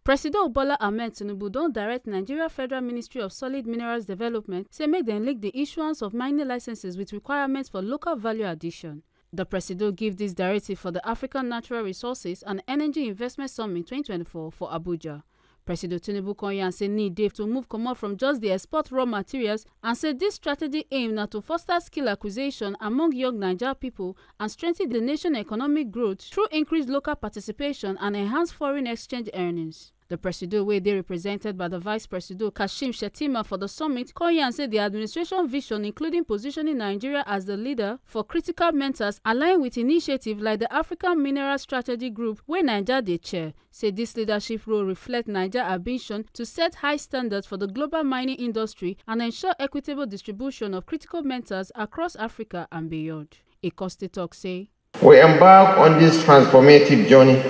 Presido Bola Ahmed Tinubu don direct Nigeria Federal Ministry of Solid Minerals Development say make dem link the issuance of mining licenses with requirements for local value addition. The Presido give this directive for the African Natural Resources and Energy Investment Summit 2024 for Abuja. Presido Tinubu come yarn say need dey to move comot from just the export raw materials and say this strategy aim na to foster skill acquisition among young Naija people and strengthen the nation economic growth through increased local participation and enhanced foreign exchange earnings. The Presido, wey dey represented by the Vice Presido Kashim Shettima for the summit, come yarn say the administration vision, including positioning Nigeria as the leader for critical metals, align with initiatives like the African Mineral Strategy Group wey Naija dey chair. Say this leadership role reflect Naija ambition to set high standards for the global mining industry and ensure equitable distribution of critical metals across Africa and beyond. Ekoste talk say, "We embark on this transformative journey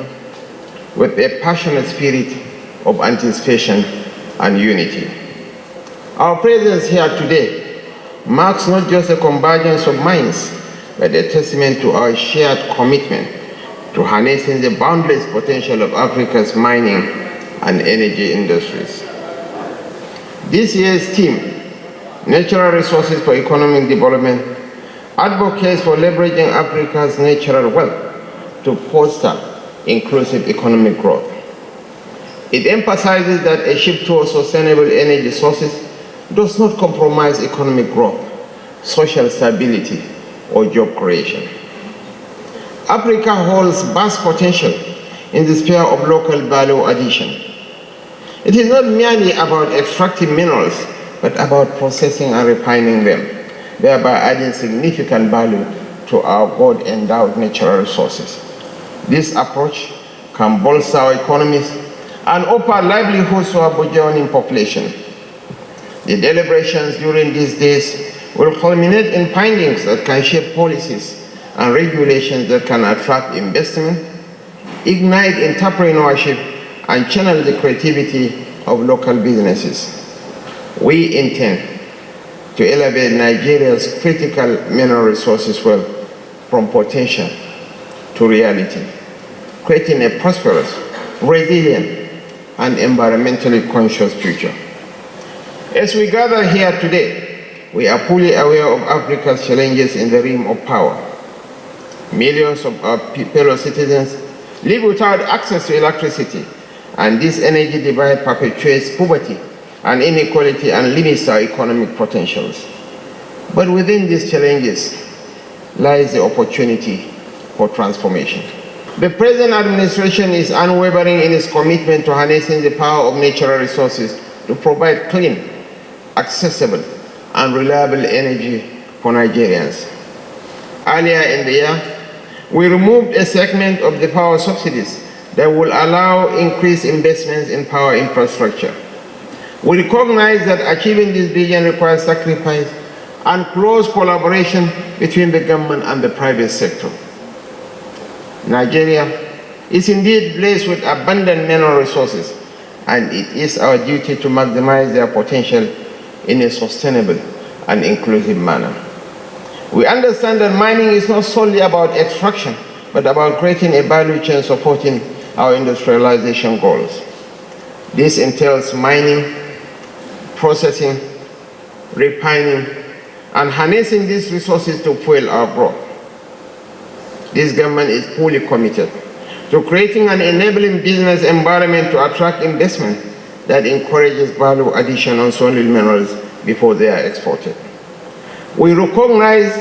with a passionate spirit of anticipation and unity. Our presence here today marks not just a convergence of minds, but a testament to our shared commitment to harnessing the boundless potential of Africa's mining and energy industries. This year's theme, Natural Resources for Economic Development, advocates for leveraging Africa's natural wealth to foster inclusive economic growth. It emphasizes that a shift towards sustainable energy sources does not compromise economic growth, social stability, or job creation. Africa holds vast potential in the sphere of local value addition. It is not merely about extracting minerals, but about processing and refining them, thereby adding significant value to our God-endowed natural resources. This approach can bolster our economies and offer livelihoods to our burgeoning population. The deliberations during these days will culminate in findings that can shape policies and regulations that can attract investment, ignite entrepreneurship, and channel the creativity of local businesses. We intend to elevate Nigeria's critical mineral resources wealth from potential to reality, creating a prosperous, resilient, and environmentally conscious future. As we gather here today, we are fully aware of Africa's challenges in the realm of power. Millions of our fellow citizens live without access to electricity, and this energy divide perpetuates poverty and inequality and limits our economic potentials. But within these challenges lies the opportunity for transformation. The present administration is unwavering in its commitment to harnessing the power of natural resources to provide clean, accessible, and reliable energy for Nigerians. Earlier in the year, we removed a segment of the power subsidies that will allow increased investments in power infrastructure. We recognize that achieving this vision requires sacrifice and close collaboration between the government and the private sector. Nigeria is indeed blessed with abundant mineral resources, and it is our duty to maximize their potential in a sustainable and inclusive manner. We understand that mining is not solely about extraction, but about creating a value chain supporting our industrialization goals. This entails mining, processing, refining, and harnessing these resources to fuel our growth. This government is fully committed to creating an enabling business environment to attract investment that encourages value addition on solid minerals before they are exported. We recognize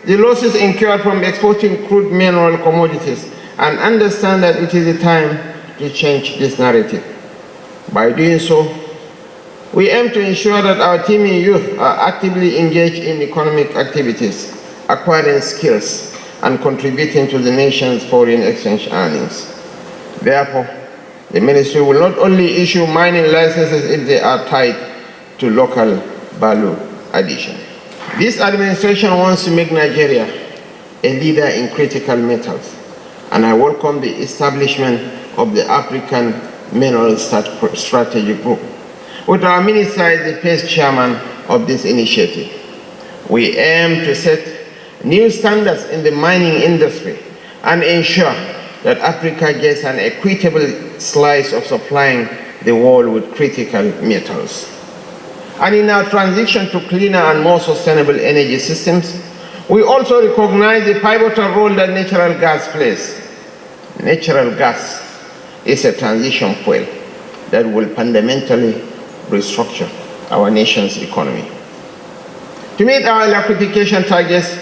the losses incurred from exporting crude mineral commodities and understand that it is the time to change this narrative. By doing so, we aim to ensure that our teeming youth are actively engaged in economic activities, acquiring skills, and contributing to the nation's foreign exchange earnings. Therefore, the ministry will not only issue mining licenses if they are tied to local value addition. This administration wants to make Nigeria a leader in critical metals, and I welcome the establishment of the African Mineral Strategy Group. With our minister as the first chairman of this initiative, we aim to set new standards in the mining industry and ensure that Africa gets an equitable slice of supplying the world with critical metals. And in our transition to cleaner and more sustainable energy systems, we also recognize the pivotal role that natural gas plays. Natural gas is a transition fuel that will fundamentally restructure our nation's economy. To meet our electrification targets,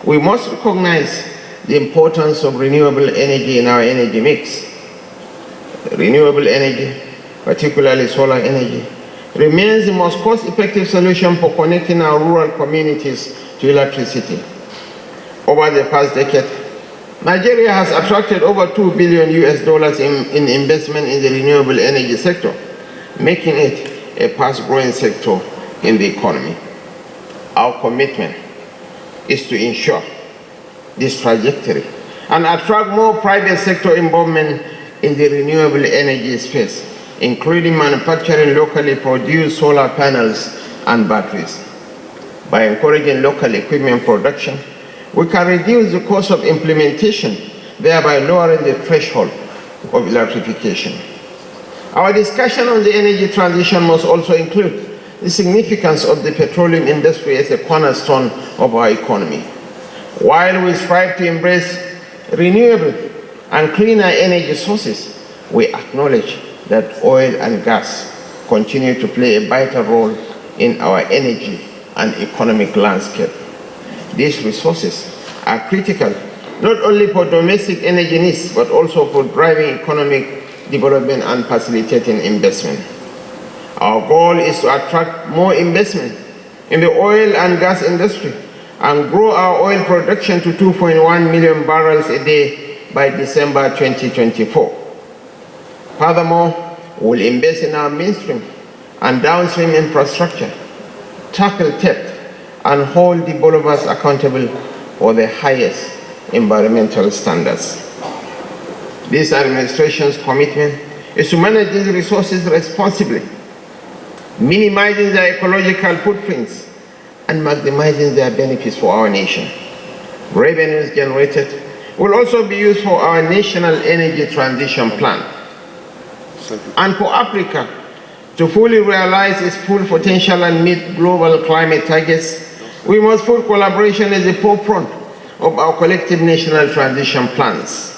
we must recognize the importance of renewable energy in our energy mix. Renewable energy, particularly solar energy, remains the most cost-effective solution for connecting our rural communities to electricity. Over the past decade, Nigeria has attracted over $2 billion in investment in the renewable energy sector, making it a fast-growing sector in the economy. Our commitment is to ensure this trajectory and attract more private sector involvement in the renewable energy space, including manufacturing locally produced solar panels and batteries. By encouraging local equipment production, we can reduce the cost of implementation, thereby lowering the threshold of electrification. Our discussion on the energy transition must also include the significance of the petroleum industry as a cornerstone of our economy. While we strive to embrace renewable and cleaner energy sources, we acknowledge that oil and gas continue to play a vital role in our energy and economic landscape. These resources are critical not only for domestic energy needs, but also for driving economic development and facilitating investment. Our goal is to attract more investment in the oil and gas industry and grow our oil production to 2.1 million barrels a day by December 2024. Furthermore, we'll invest in our mainstream and downstream infrastructure, tackle theft, and hold developers accountable for the highest environmental standards. This administration's commitment is to manage these resources responsibly, minimizing their ecological footprints and maximizing their benefits for our nation. Revenues generated will also be used for our national energy transition plan and for Africa to fully realize its full potential and meet global climate targets. We must put collaboration at the forefront of our collective national transition plans.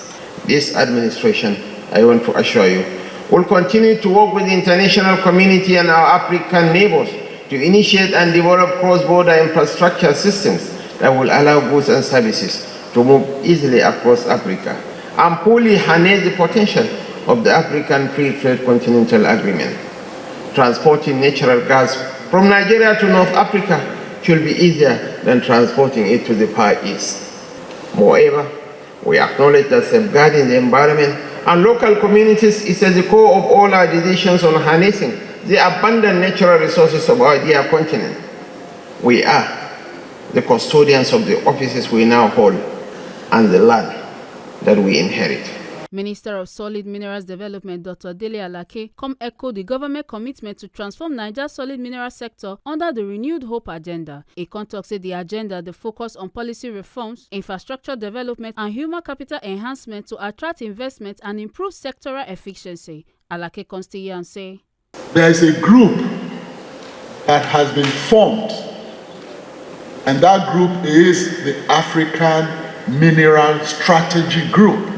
This administration, I want to assure you, will continue to work with the international community and our African neighbors to initiate and develop cross-border infrastructure systems that will allow goods and services to move easily across Africa and fully harness the potential of the African Free Trade Continental Agreement. Transporting natural gas from Nigeria to North Africa should be easier than transporting it to the Far East. Moreover, we acknowledge that safeguarding the environment and local communities is at the core of all our decisions on harnessing the abundant natural resources of our dear continent. We are the custodians of the offices we now hold and the land that we inherit. Minister of Solid Minerals Development Dr. Dele Alake echoed the government commitment to transform Naija's solid mineral sector under the Renewed Hope agenda. Ekon talk said the agenda dey focus on policy reforms, infrastructure development, and human capital enhancement to attract investment and improve sectoral efficiency. Alake constituent say, there is a group that has been formed, and that group is the African Mineral Strategy Group.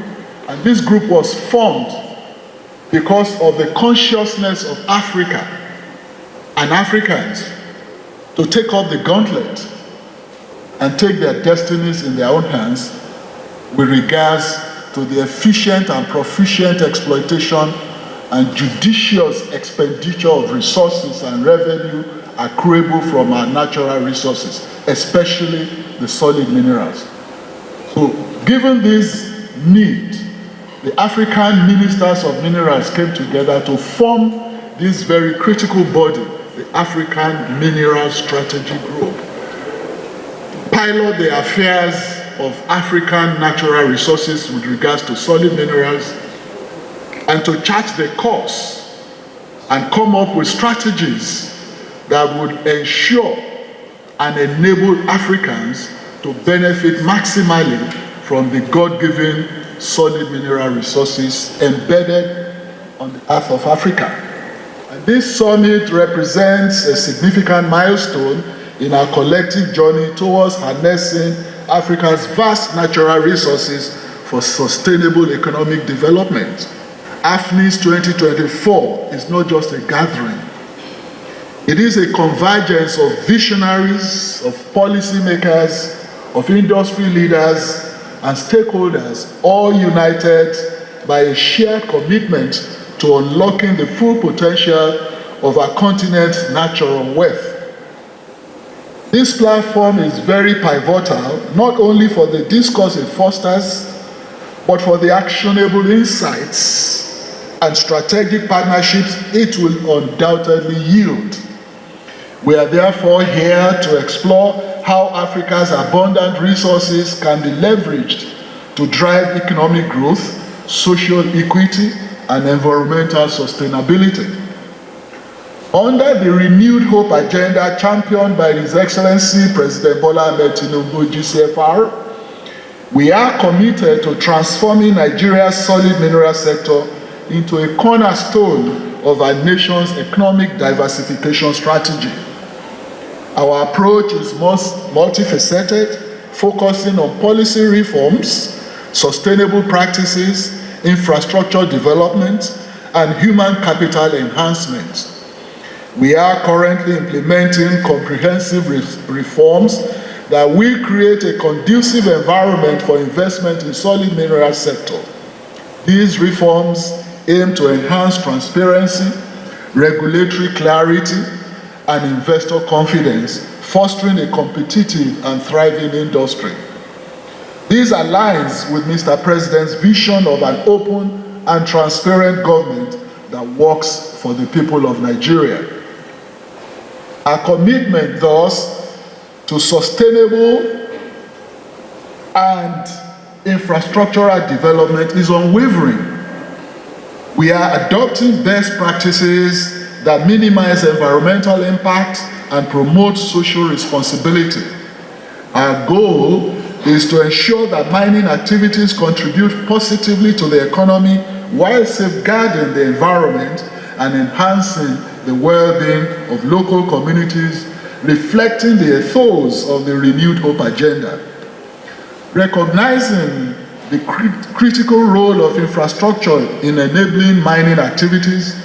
And this group was formed because of the consciousness of Africa and Africans to take up the gauntlet and take their destinies in their own hands with regards to the efficient and proficient exploitation and judicious expenditure of resources and revenue accruable from our natural resources, especially the solid minerals. So, given this need, the African ministers of minerals came together to form this very critical body, the African Mineral Strategy Group, pilot the affairs of African natural resources with regards to solid minerals, and to chart the course and come up with strategies that would ensure and enable Africans to benefit maximally from the God-given solid mineral resources embedded on the earth of Africa. And this summit represents a significant milestone in our collective journey towards harnessing Africa's vast natural resources for sustainable economic development. AFNIS 2024 is not just a gathering. It is a convergence of visionaries, of policymakers, of industry leaders, and stakeholders, all united by a shared commitment to unlocking the full potential of our continent's natural wealth. This platform is very pivotal, not only for the discourse it fosters, but for the actionable insights and strategic partnerships it will undoubtedly yield. We are therefore here to explore how Africa's abundant resources can be leveraged to drive economic growth, social equity, and environmental sustainability. Under the renewed hope agenda championed by His Excellency President Bola Ahmed Tinubu, GCFR, we are committed to transforming Nigeria's solid mineral sector into a cornerstone of our nation's economic diversification strategy. Our approach is multifaceted, focusing on policy reforms, sustainable practices, infrastructure development, and human capital enhancement. We are currently implementing comprehensive reforms that will create a conducive environment for investment in solid mineral sector. These reforms aim to enhance transparency, regulatory clarity, and investor confidence, fostering a competitive and thriving industry. This aligns with Mr. President's vision of an open and transparent government that works for the people of Nigeria. Our commitment, thus, to sustainable and infrastructural development is unwavering. We are adopting best practices that minimize environmental impact and promote social responsibility. Our goal is to ensure that mining activities contribute positively to the economy while safeguarding the environment and enhancing the well-being of local communities, reflecting the ethos of the renewed hope agenda. Recognizing the critical role of infrastructure in enabling mining activities,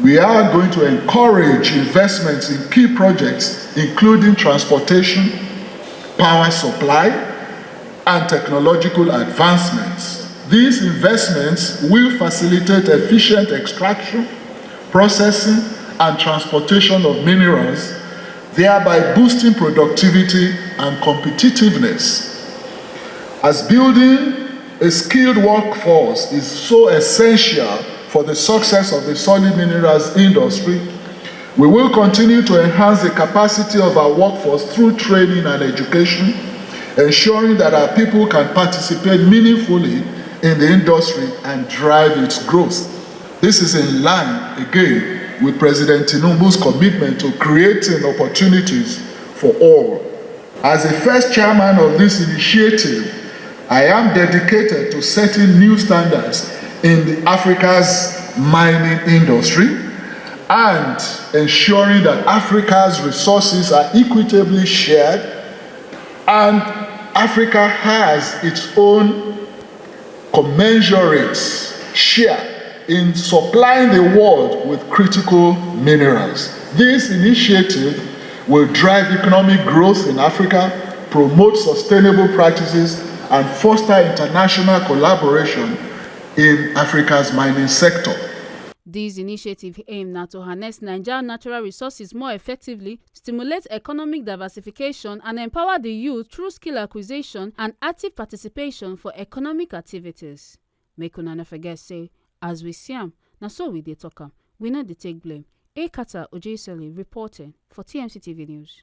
we are going to encourage investments in key projects, including transportation, power supply, and technological advancements. These investments will facilitate efficient extraction, processing, and transportation of minerals, thereby boosting productivity and competitiveness. As building a skilled workforce is so essential for the success of the solid minerals industry, we will continue to enhance the capacity of our workforce through training and education, ensuring that our people can participate meaningfully in the industry and drive its growth. This is in line, again, with President Tinubu's commitment to creating opportunities for all. As the first chairman of this initiative, I am dedicated to setting new standards in Africa's mining industry and ensuring that Africa's resources are equitably shared and Africa has its own commensurate share in supplying the world with critical minerals. This initiative will drive economic growth in Africa, promote sustainable practices, and foster international collaboration in Africa's mining sector. This initiative aims to harness Nigerian natural resources more effectively, stimulate economic diversification, and empower the youth through skill acquisition and active participation for economic activities. Make una no forget say, as we see am, na so we dey talk am. We no dey take blame. Ekata Ojesele reporting for TMC TV News.